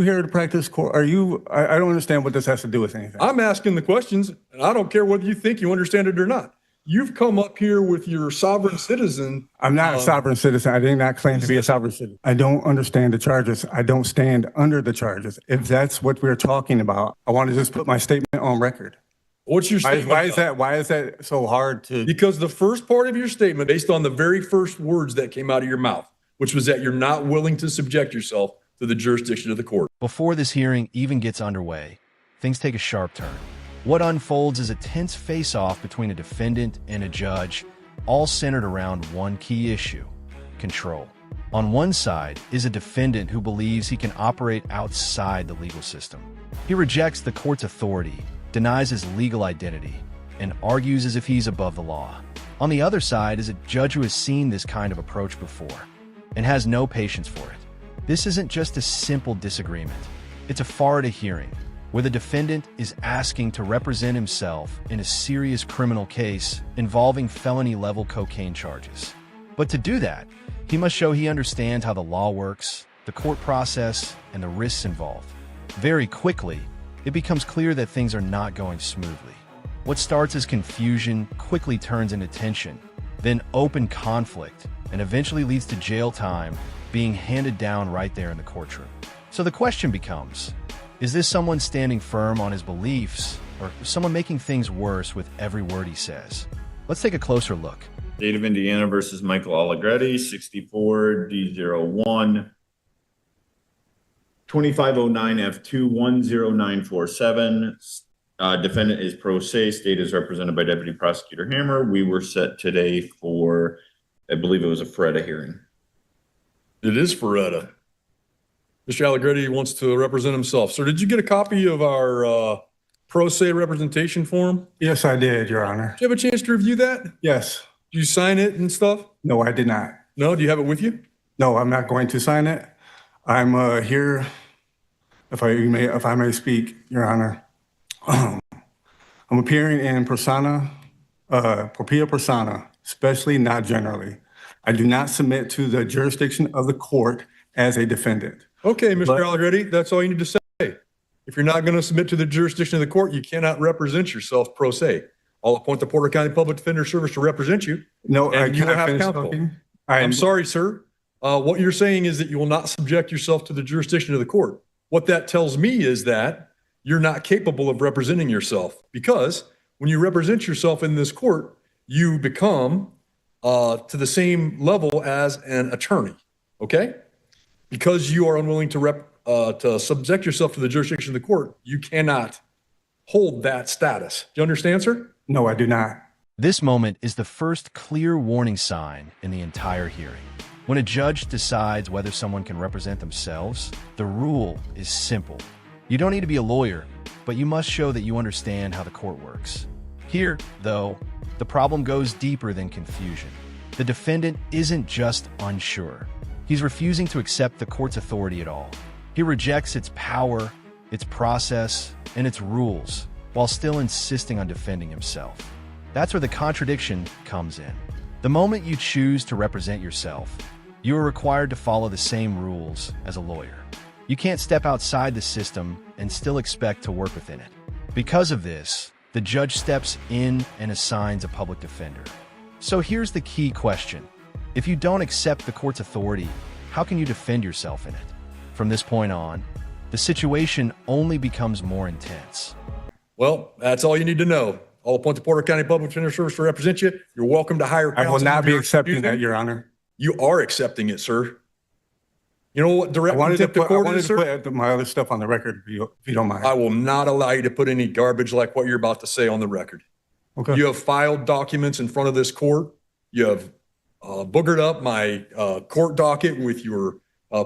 here to practice court? Are you? I don't understand what this has to do with anything. I'm asking the questions, and I don't care whether you think you understand it or not. You've come up here with your sovereign citizen. I'm not a sovereign citizen. I did not claim to be a sovereign citizen. I don't understand the charges. I don't stand under the charges. If that's what we're talking about, I want to just put my statement on record. What's your statement? Why is that so hard to? Because the first part of your statement, based on the very first words that came out of your mouth, which was that you're not willing to subject yourself to the jurisdiction of the court. Before this hearing even gets underway, things take a sharp turn. What unfolds is a tense face-off between a defendant and a judge, all centered around one key issue: control. On one side is a defendant who believes he can operate outside the legal system. He rejects the court's authority, denies his legal identity, and argues as if he's above the law. On the other side is a judge who has seen this kind of approach before and has no patience for it. This isn't just a simple disagreement. It's a FARDA hearing, where the defendant is asking to represent himself in a serious criminal case involving felony-level cocaine charges. But to do that, he must show he understands how the law works, the court process, and the risks involved. Very quickly, it becomes clear that things are not going smoothly. What starts as confusion quickly turns into tension, then open conflict, and eventually leads to jail time being handed down right there in the courtroom. So the question becomes, is this someone standing firm on his beliefs, or someone making things worse with every word he says? Let's take a closer look. State of Indiana versus Michael Allegretti, 64 D01 2509 F2 10947. Defendant is pro se. State is represented by Deputy Prosecutor Hammer. We were set today for, I believe it was a FREDA hearing. It is FREDA. Mr. Allegretti wants to represent himself. Sir, did you get a copy of our pro se representation form? Yes, I did, Your Honor. Did you have a chance to review that? Yes. Did you sign it and stuff? No, I did not. No? Do you have it with you? No, I'm not going to sign it. I'm here, if I may speak, Your Honor. I'm appearing in persona, propria persona, especially not generally. I do not submit to the jurisdiction of the court as a defendant. Okay, Mr. Allegretti, that's all you need to say. If you're not going to submit to the jurisdiction of the court, you cannot represent yourself pro se. I'll appoint the Porter County Public Defender Service to represent you. No, and you will have counsel. Talking? I'm sorry, sir. What you're saying is that you will not subject yourself to the jurisdiction of the court. What that tells me is that you're not capable of representing yourself, because when you represent yourself in this court, you become to the same level as an attorney, okay? Because you are unwilling to subject yourself to the jurisdiction of the court, you cannot hold that status. Do you understand, sir? No, I do not. This moment is the first clear warning sign in the entire hearing. When a judge decides whether someone can represent themselves, the rule is simple. You don't need to be a lawyer, but you must show that you understand how the court works. Here, though, the problem goes deeper than confusion. The defendant isn't just unsure. He's refusing to accept the court's authority at all. He rejects its power, its process, and its rules, while still insisting on defending himself. That's where the contradiction comes in. The moment you choose to represent yourself, you are required to follow the same rules as a lawyer. You can't step outside the system and still expect to work within it. Because of this, the judge steps in and assigns a public defender. So here's the key question. If you don't accept the court's authority, how can you defend yourself in it? From this point on, the situation only becomes more intense. Well, that's all you need to know. I'll appoint the Porter County Public Defender Service to represent you. You're welcome to hire counsel. I will not be accepting that, Your Honor. You are accepting it, sir. You know what direct contempt of court is, sir? I wanted to put my other stuff on the record, if you don't mind. I will not allow you to put any garbage like what you're about to say on the record. Okay. You have filed documents in front of this court. You have boogered up my court docket with your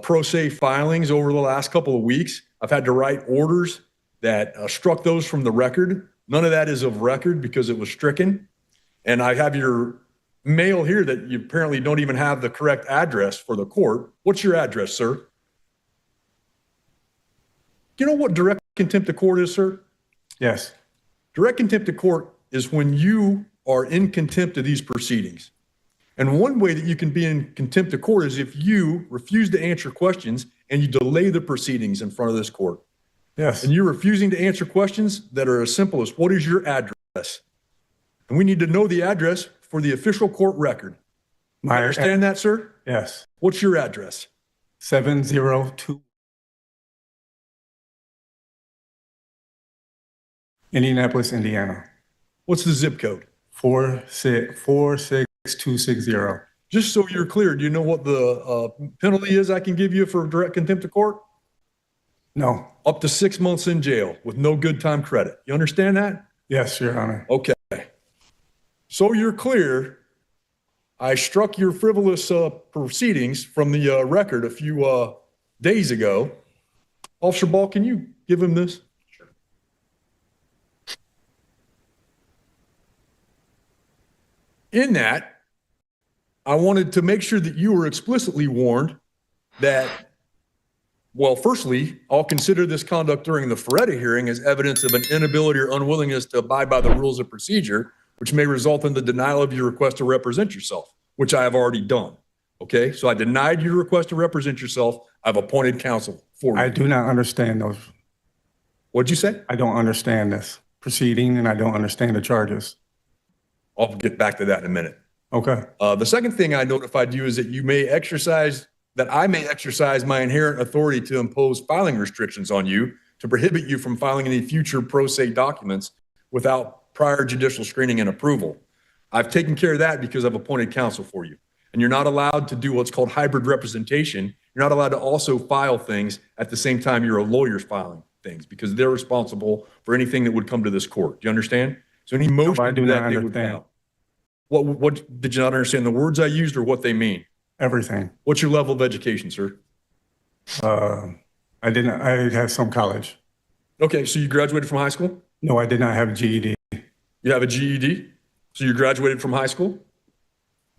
pro se filings over the last couple of weeks. I've had to write orders that struck those from the record. None of that is of record because it was stricken. And I have your mail here that you apparently don't even have the correct address for the court. What's your address, sir? Do you know what direct contempt of court is, sir? Yes. Direct contempt of court is when you are in contempt of these proceedings. And one way that you can be in contempt of court is if you refuse to answer questions and you delay the proceedings in front of this court. Yes. And you're refusing to answer questions that are as simple as, what is your address? And we need to know the address for the official court record. You understand that, sir? Yes. What's your address? 702 Indianapolis, Indiana. What's the zip code? 46260. Just so you're clear, do you know what the penalty is I can give you for direct contempt of court? No. Up to 6 months in jail with no good time credit. You understand that? Yes, Your Honor. Okay. So you're clear, I struck your frivolous proceedings from the record a few days ago. Officer Ball, can you give him this? Sure. In that, I wanted to make sure that you were explicitly warned that, well, firstly, I'll consider this conduct during the Feretta hearing as evidence of an inability or unwillingness to abide by the rules of procedure, which may result in the denial of your request to represent yourself, which I have already done. Okay, so I denied your request to represent yourself. I've appointed counsel for you. I do not understand those. What'd you say? I don't understand this proceeding, and I don't understand the charges. I'll get back to that in a minute. Okay. The second thing I notified you is that I may exercise my inherent authority to impose filing restrictions on you to prohibit you from filing any future pro se documents without prior judicial screening and approval. I've taken care of that because I've appointed counsel for you. And you're not allowed to do what's called hybrid representation. You're not allowed to also file things at the same time you're a lawyer's filing things, because they're responsible for anything that would come to this court. Do you understand? So any motion I do not that they would understand. file. What did you not understand the words I used or what they mean? Everything. What's your level of education, sir? I have some college. Okay, so you graduated from high school? No, I did not have a GED. You have a GED? So you graduated from high school?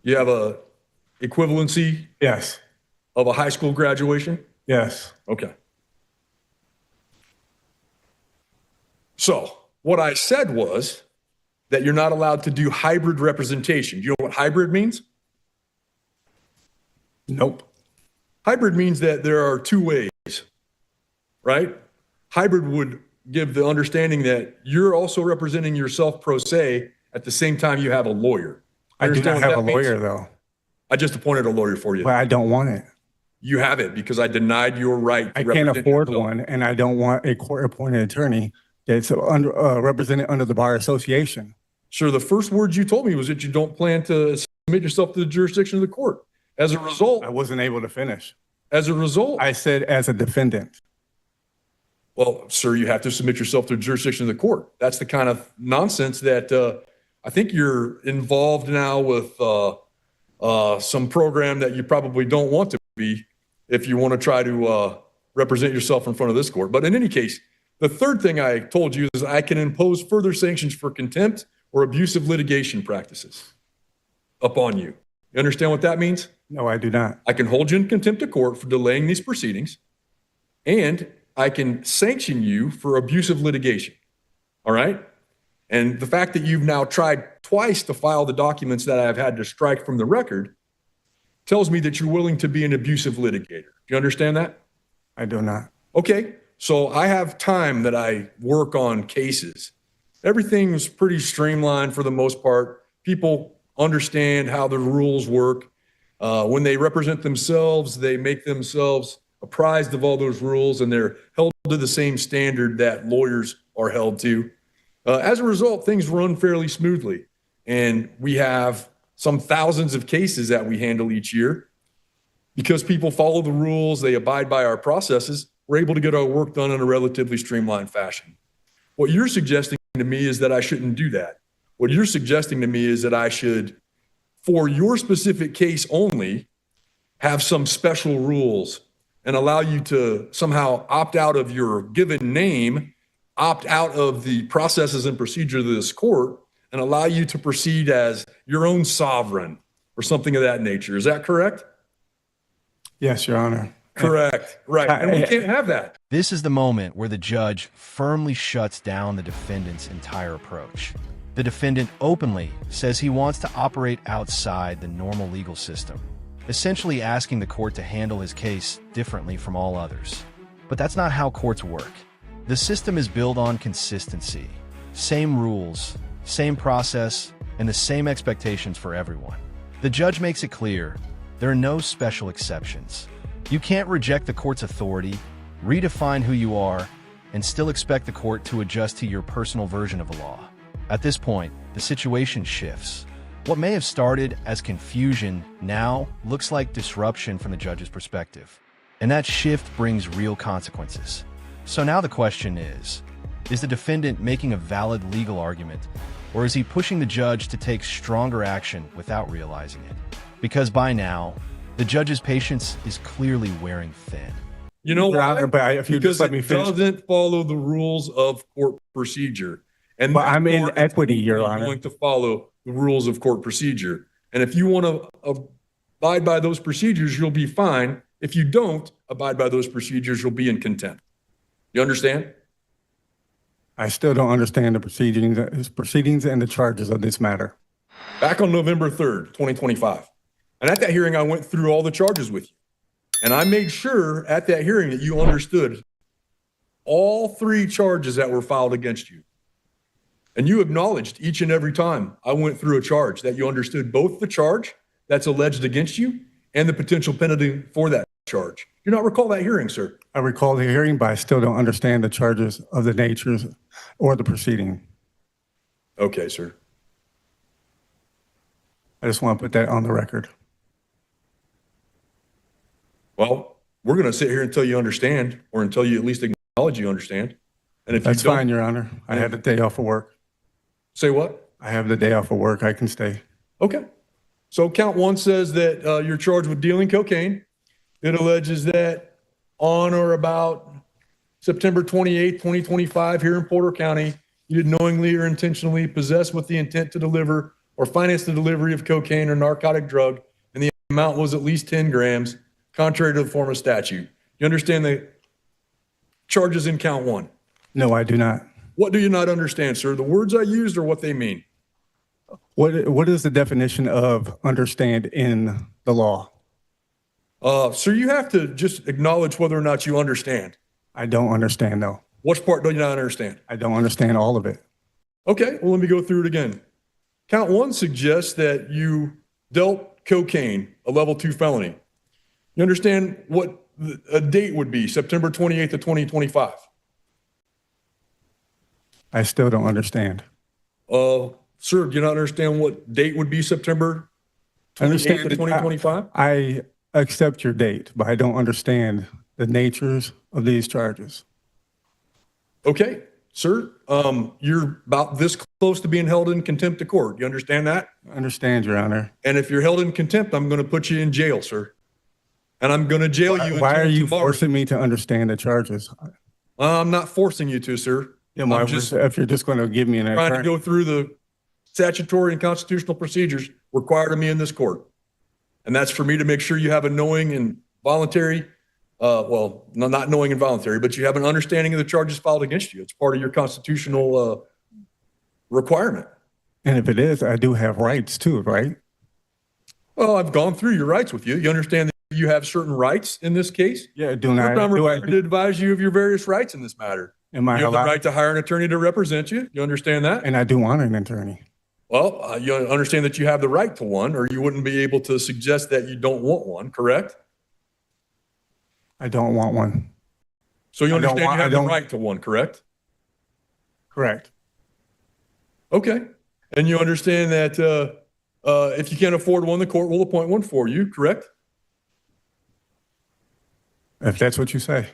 You have a equivalency Yes. of a high school graduation? Yes. Okay. So what I said was that you're not allowed to do hybrid representation. Do you know what hybrid means? Nope. Hybrid means that there are two ways, right? Hybrid would give the understanding that you're also representing yourself pro se at the same time you have a lawyer. I do Understand not what have a that means? lawyer, though. I just appointed a lawyer for you. But I don't want it. You have it because I denied your right to I can't represent afford yourself. one, and I don't want a court-appointed attorney that's represented under the Bar Association. Sir, the first words you told me was that you don't plan to submit yourself to the jurisdiction of the court. As a result, I wasn't able to finish. I said as a defendant. Well, sir, you have to submit yourself to the jurisdiction of the court. That's the kind of nonsense that I think you're involved now with some program that you probably don't want to be if you want to try to represent yourself in front of this court. But in any case, the third thing I told you is I can impose further sanctions for contempt or abusive litigation practices upon you. You understand what that means? No, I do not. I can hold you in contempt of court for delaying these proceedings, and I can sanction you for abusive litigation. All right? And the fact that you've now tried twice to file the documents that I've had to strike from the record tells me that you're willing to be an abusive litigator. Do you understand that? I do not. Okay. So I have time that I work on cases. Everything's pretty streamlined for the most part. People understand how the rules work. When they represent themselves, they make themselves apprised of all those rules, and they're held to the same standard that lawyers are held to. As a result, things run fairly smoothly, and we have some thousands of cases that we handle each year. Because people follow the rules, they abide by our processes, we're able to get our work done in a relatively streamlined fashion. What you're suggesting to me is that I shouldn't do that. What you're suggesting to me is that I should, for your specific case only, have some special rules and allow you to somehow opt out of your given name, opt out of the processes and procedure of this court, and allow you to proceed as your own sovereign or something of that nature. Is that correct? Yes, Your Honor. Correct. Right. And we can't have that. This is the moment where the judge firmly shuts down the defendant's entire approach. The defendant openly says he wants to operate outside the normal legal system. essentially asking the court to handle his case differently from all others. But that's not how courts work. The system is built on consistency. Same rules, same process, and the same expectations for everyone. The judge makes it clear there are no special exceptions. You can't reject the court's authority, redefine who you are, and still expect the court to adjust to your personal version of the law. At this point, the situation shifts. What may have started as confusion now looks like disruption from the judge's perspective. And that shift brings real consequences. So now the question is the defendant making a valid legal argument, or is he pushing the judge to take stronger action without realizing it? Because by now, the judge's patience is clearly wearing thin. You know why? But if you Because just let me it finish. doesn't follow the rules of court procedure. And But I'm in therefore, equity, Your you're Honor. going to follow the rules of court procedure. And if you want to abide by those procedures, you'll be fine. If you don't abide by those procedures, you'll be in contempt. You understand? I still don't understand the proceedings and the charges of this matter. Back on November 3rd, 2025. And at that hearing, I went through all the charges with you. And I made sure at that hearing that you understood all three charges that were filed against you. And you acknowledged each and every time I went through a charge that you understood both the charge that's alleged against you and the potential penalty for that charge. You do not recall that hearing, sir? I recall the hearing, but I still don't understand the charges of the natures or the proceeding. Okay, sir. I just want to put that on the record. Well, we're going to sit here until you understand, or until you at least acknowledge you understand. And if That's you don't, fine, Your Honor. I have the day off of work. say what? I have the day off of work. I can stay. Okay. So count one says that you're charged with dealing cocaine. It alleges that on or about September 28, 2025, here in Porter County, you did knowingly or intentionally possess with the intent to deliver or finance the delivery of cocaine or narcotic drug, and the amount was at least 10 grams, contrary to the form of statute. You understand the charges in count one? No, I do not. What do you not understand, sir? The words I used or what they mean? What is the definition of understand in the law? Sir, you have to just acknowledge whether or not you understand. I don't understand, though. Which part do you not understand? I don't understand all of it. Okay, well, let me go through it again. Count one suggests that you dealt cocaine, a level 2 felony. You understand what a date would be, September 28th of 2025? I still don't understand. Sir, do you not understand what date would be, September I 28th understand of that 2025? I accept your date, but I don't understand the natures of these charges. Okay, sir, you're about this close to being held in contempt of court. You understand that? I understand, Your Honor. And if you're held in contempt, I'm going to put you in jail, sir. And I'm going to jail you. Why until are you tomorrow. forcing me to understand the charges? I'm not forcing you to, sir. Yeah, I'm just if you're just going to give me an trying to attorney, go through the statutory and constitutional procedures required of me in this court. And that's for me to make sure you have a knowing and voluntary, well, not knowing and voluntary, but you have an understanding of the charges filed against you. It's part of your constitutional requirement. and if it is, I do have rights too, right? Well, I've gone through your rights with you. You understand that you have certain rights in this case? Yeah, I'm required to advise you of your various rights in this matter. am I You have the allowed? right to hire an attorney to represent you. You understand that? And I do want an attorney. Well, you understand that you have the right to one, or you wouldn't be able to suggest that you don't want one, correct? I don't want one. So you I don't understand want- you I have the don't- right to one, correct? Correct. Okay. And you understand that if you can't afford one, the court will appoint one for you, correct? If that's what you say.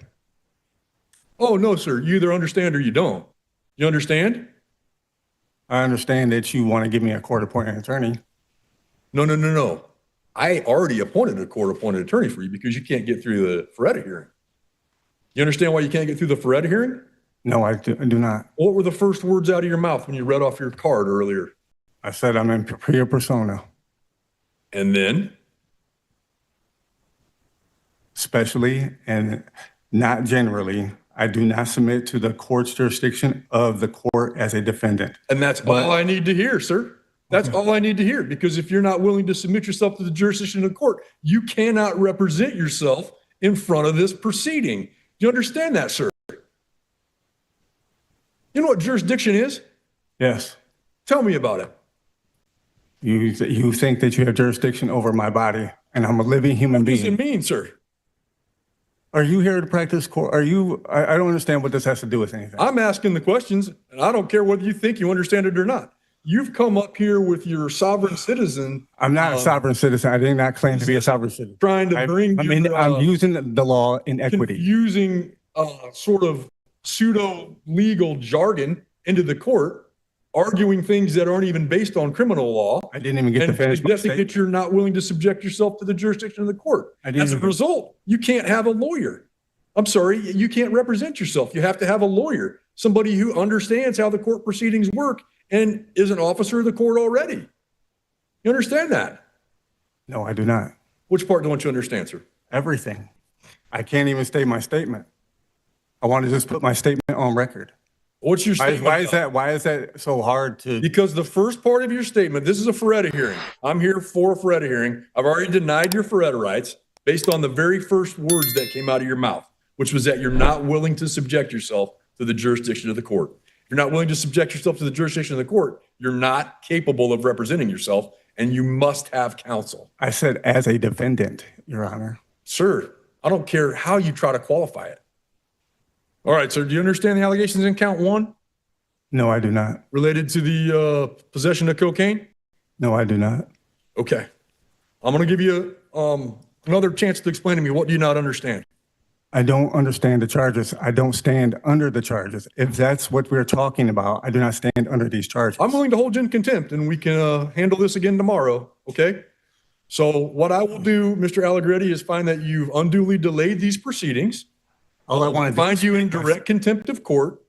Oh, no, sir. You either understand or you don't. You understand? I understand that you want to give me a court-appointed attorney. No. I already appointed a court-appointed attorney for you because you can't get through the Feretta hearing. You understand why you can't get through the Feretta hearing? No, I do not. What were the first words out of your mouth when you read off your card earlier? I said I'm in propria persona, And then? especially and not generally. I do not submit to the court's jurisdiction of the court as a defendant. And that's all I need to hear, sir. That's all I need to hear, because if you're not willing to submit yourself to the jurisdiction of the court, you cannot represent yourself in front of this proceeding. Do you understand that, sir? You know what jurisdiction is? Yes. Tell me about it. You think that you have jurisdiction over my body, and I'm a living human What does being. it mean, sir? Are you here to practice court? Are you? I don't understand what this has to do with anything. I'm asking the questions, and I don't care whether you think you understand it or not. You've come up here with your sovereign citizen I'm not a sovereign citizen. I did not claim to be a sovereign citizen. trying to bring I'm using the law in equity. confusing sort of pseudo-legal jargon into the court, arguing things that aren't even based on criminal law. I didn't even get to And finish my suggesting statement. that you're not willing to subject yourself to the jurisdiction of the court. I didn't As a even- result, you can't have a lawyer. I'm sorry, you can't represent yourself. You have to have a lawyer, somebody who understands how the court proceedings work and is an officer of the court already. You understand that? No, I do not. Which part don't you understand, sir? Everything. I can't even state my statement. I want to just put my statement on record. What's your statement? Why is that so hard to? Because the first part of your statement, this is a FREDA hearing. I'm here for a FREDA hearing. I've already denied your FREDA rights based on the very first words that came out of your mouth, which was that you're not willing to subject yourself to the jurisdiction of the court. If you're not willing to subject yourself to the jurisdiction of the court, you're not capable of representing yourself, and you must have counsel. I said as a defendant, Your Honor. Sir, I don't care how you try to qualify it. All right, sir, do you understand the allegations in count one No, I do not. related to the possession of cocaine? No, I do not. Okay. I'm going to give you another chance to explain to me, what do you not understand? I don't understand the charges. I don't stand under the charges. If that's what we're talking about, I do not stand under these charges. I'm willing to hold you in contempt, and we can handle this again tomorrow, okay? So what I will do, Mr. Allegretti, is find that you've unduly delayed these proceedings. All I want to do Find you in direct contempt of court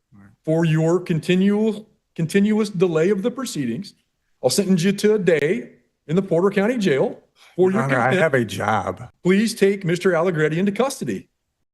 for your continuous delay of the proceedings. I'll sentence you to a day in the Porter County Jail for your Your Honor, I contempt. have a job. Please take Mr. Allegretti into custody.